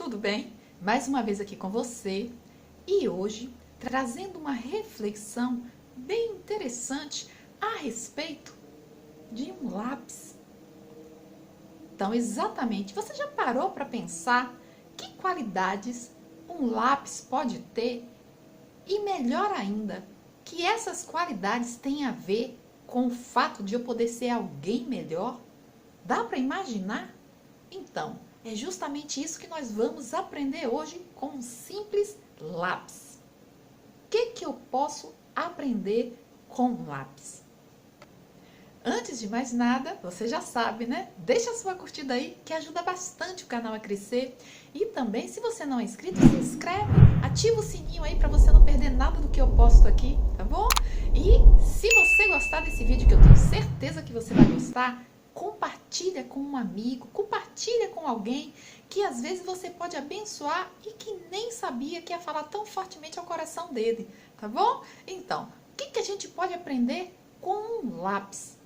tudo bem? Mais uma vez aqui com você e hoje trazendo uma reflexão bem interessante a respeito de um lápis. Então, exatamente, você já parou para pensar que qualidades um lápis pode ter? E melhor ainda, que essas qualidades têm a ver com o fato de eu poder ser alguém melhor? Dá para imaginar? Então, é justamente isso que nós vamos aprender hoje com um simples lápis. O que eu posso aprender com um lápis? Antes de mais nada, você já sabe, né? Deixa a sua curtida aí, que ajuda bastante o canal a crescer. E também, se você não é inscrito, se inscreve, ativa o sininho aí para você não perder nada do que eu posto aqui, tá bom? E se você gostar desse vídeo, que eu tenho certeza que você vai gostar, compartilha com um amigo, compartilha com alguém que às vezes você pode abençoar e que nem sabia que ia falar tão fortemente ao coração dele, tá bom? Então, o que a gente pode aprender com um lápis?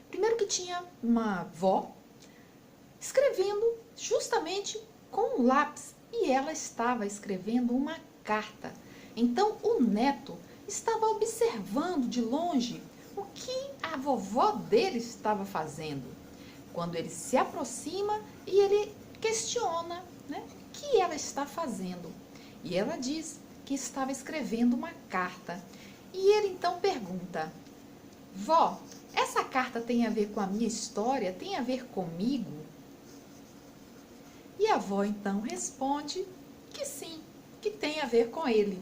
Primeiro que tinha uma avó escrevendo justamente com um lápis e ela estava escrevendo uma carta. Então o neto estava observando de longe o que a vovó dele estava fazendo. Quando ele se aproxima e ele questiona, né, o que ela está fazendo. E ela diz que estava escrevendo uma carta. E ele então pergunta: vó, essa carta tem a ver com a minha história? Tem a ver comigo? E a avó então responde que sim, que tem a ver com ele.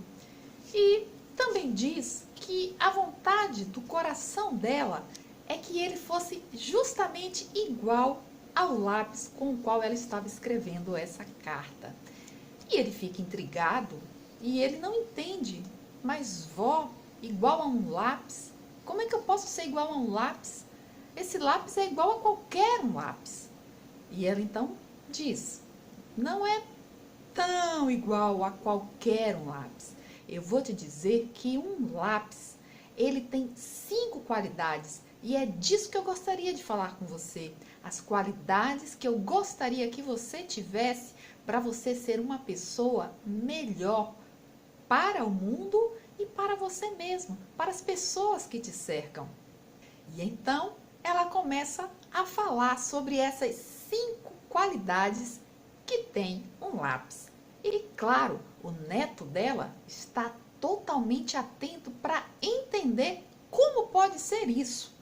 E também diz que a vontade do coração dela é que ele fosse justamente igual ao lápis com o qual ela estava escrevendo essa carta. E ele fica intrigado e ele não entende. Mas vó, igual a um lápis? Como é que eu posso ser igual a um lápis? Esse lápis é igual a qualquer um lápis. E ela então diz: não é tão igual a qualquer um lápis. Eu vou te dizer que um lápis, ele tem 5 qualidades. E é disso que eu gostaria de falar com você. As qualidades que eu gostaria que você tivesse para você ser uma pessoa melhor para o mundo e para você mesmo, para as pessoas que te cercam. E então ela começa a falar sobre essas 5 qualidades que tem um lápis. E claro, o neto dela está totalmente atento para entender como pode ser isso.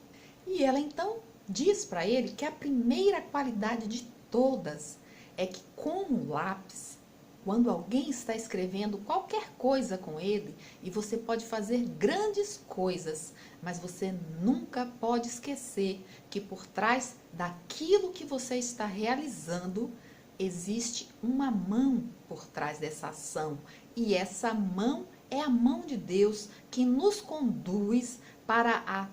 E ela então diz para ele que a primeira qualidade de todas é que com o lápis, quando alguém está escrevendo qualquer coisa com ele, e você pode fazer grandes coisas, mas você nunca pode esquecer que por trás daquilo que você está realizando, existe uma mão por trás dessa ação. E essa mão é a mão de Deus que nos conduz para a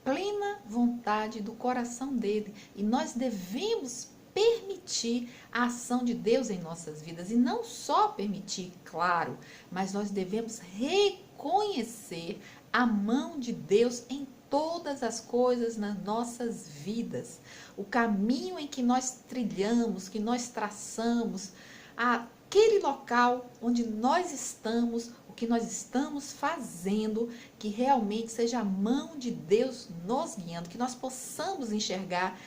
plena vontade do coração dele. E nós devemos permitir a ação de Deus em nossas vidas. E não só permitir, claro, mas nós devemos reconhecer a mão de Deus em todas as coisas nas nossas vidas. O caminho em que nós trilhamos, que nós traçamos, aquele local onde nós estamos, o que nós estamos fazendo, que realmente seja a mão de Deus nos guiando, que nós possamos enxergar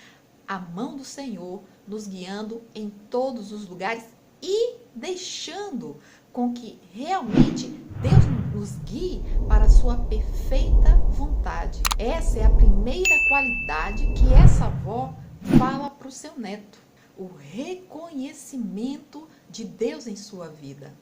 a mão do Senhor nos guiando em todos os lugares e deixando com que realmente Deus nos guie para a sua perfeita vontade. Essa é a primeira qualidade que essa avó fala para o seu neto. O reconhecimento de Deus em sua vida.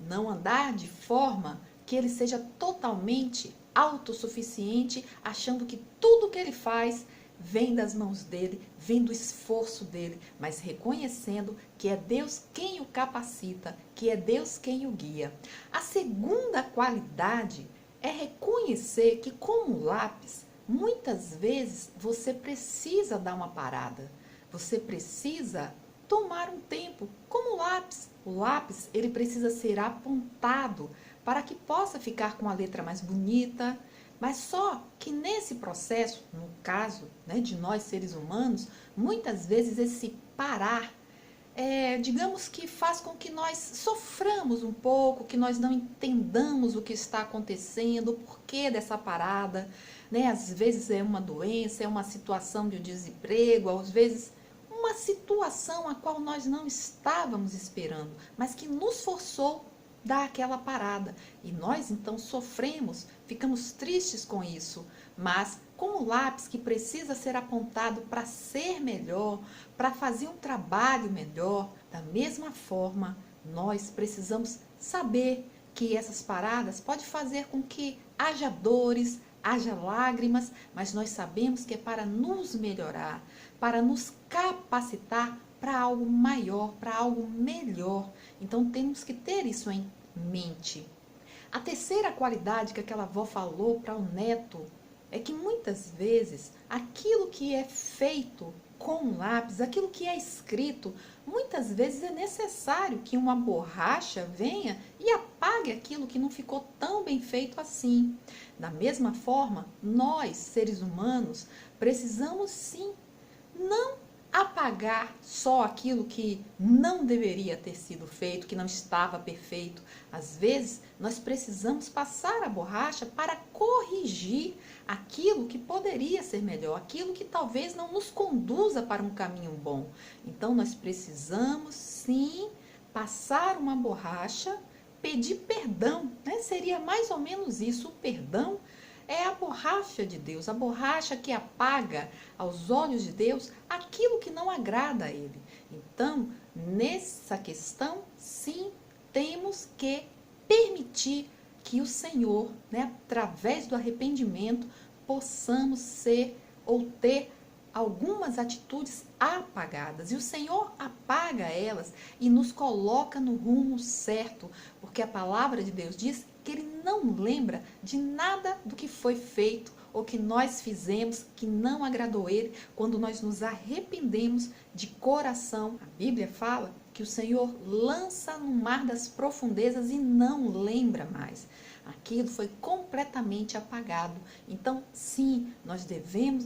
Não andar de forma que ele seja totalmente autossuficiente, achando que tudo que ele faz vem das mãos dele, vem do esforço dele, mas reconhecendo que é Deus quem o capacita, que é Deus quem o guia. A segunda qualidade é reconhecer que, como lápis, muitas vezes você precisa dar uma parada, você precisa tomar um tempo, como o lápis. O lápis, ele precisa ser apontado para que possa ficar com a letra mais bonita, mas só que nesse processo, no caso, né, de nós seres humanos, muitas vezes esse parar digamos que faz com que nós soframos um pouco, que nós não entendamos o que está acontecendo, o porquê dessa parada, né? Às vezes é uma doença, é uma situação de desemprego, às vezes uma situação a qual nós não estávamos esperando, mas que nos forçou dar aquela parada. E nós então sofremos, ficamos tristes com isso, mas como o lápis que precisa ser apontado para ser melhor, para fazer um trabalho melhor, da mesma forma, nós precisamos saber que essas paradas podem fazer com que haja dores, haja lágrimas, mas nós sabemos que é para nos melhorar, para nos capacitar para algo maior, para algo melhor. Então temos que ter isso em mente. A terceira qualidade que aquela avó falou para o neto é que muitas vezes aquilo que é feito com lápis, aquilo que é escrito, muitas vezes é necessário que uma borracha venha e apague aquilo que não ficou tão bem feito assim. Da mesma forma, nós, seres humanos, precisamos sim não apagar só aquilo que não deveria ter sido feito, que não estava perfeito. Às vezes, nós precisamos passar a borracha para corrigir aquilo que poderia ser melhor, aquilo que talvez não nos conduza para um caminho bom. Então, nós precisamos, sim, passar uma borracha, pedir perdão, né? Seria mais ou menos isso, o perdão é a borracha de Deus, a borracha que apaga aos olhos de Deus aquilo que não agrada a Ele. Então, nessa questão, sim, temos que permitir que o Senhor, né, através do arrependimento, possamos ser ou ter algumas atitudes apagadas. E o Senhor apaga elas e nos coloca no rumo certo, porque a palavra de Deus diz que Ele não lembra de nada do que foi feito ou que nós fizemos que não agradou Ele quando nós nos arrependemos de coração. A Bíblia fala que o Senhor lança no mar das profundezas e não lembra mais. Aquilo foi completamente apagado. Então, sim, nós devemos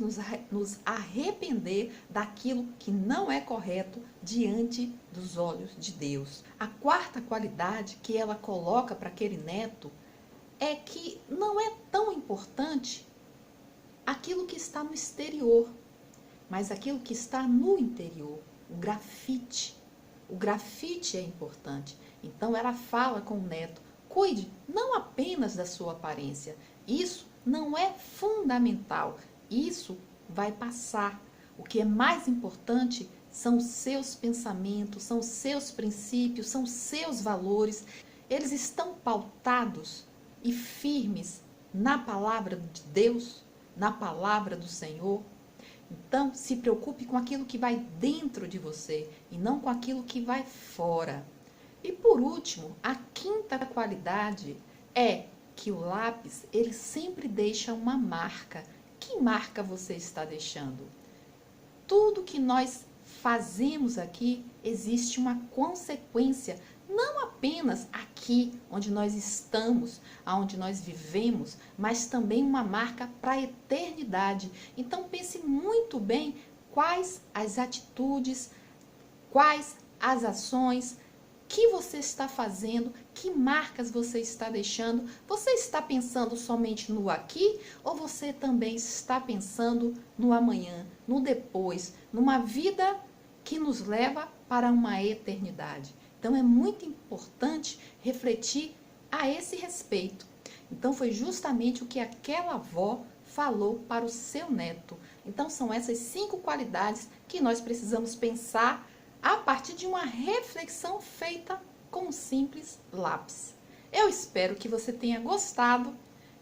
nos arrepender daquilo que não é correto diante dos olhos de Deus. A quarta qualidade que ela coloca para aquele neto é que não é tão importante aquilo que está no exterior, mas aquilo que está no interior, o grafite. O grafite é importante. Então, ela fala com o neto: cuide não apenas da sua aparência. Isso não é fundamental. Isso vai passar. O que é mais importante são os seus pensamentos, são os seus princípios, são os seus valores. Eles estão pautados e firmes na palavra de Deus, na palavra do Senhor. Então, se preocupe com aquilo que vai dentro de você e não com aquilo que vai fora. E por último, a quinta qualidade é que o lápis, ele sempre deixa uma marca. Que marca você está deixando? Tudo que nós fazemos aqui, existe uma consequência, não apenas aqui onde nós estamos, aonde nós vivemos, mas também uma marca para a eternidade. Então pense muito bem quais as atitudes, quais as ações que você está fazendo, que marcas você está deixando. Você está pensando somente no aqui ou você também está pensando no amanhã, no depois, numa vida que nos leva para uma eternidade? Então é muito importante refletir a esse respeito. Então foi justamente o que aquela avó falou para o seu neto. Então são essas 5 qualidades que nós precisamos pensar a partir de uma reflexão feita com um simples lápis. Eu espero que você tenha gostado,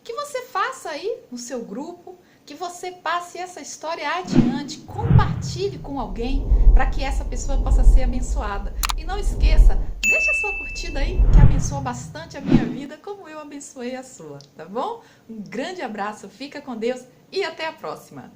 que você faça aí no seu grupo, que você passe essa história adiante, compartilhe com alguém para que essa pessoa possa ser abençoada. E não esqueça, deixa a sua curtida aí, que abençoa bastante a minha vida, como eu abençoei a sua, tá bom? Um grande abraço, fica com Deus e até a próxima!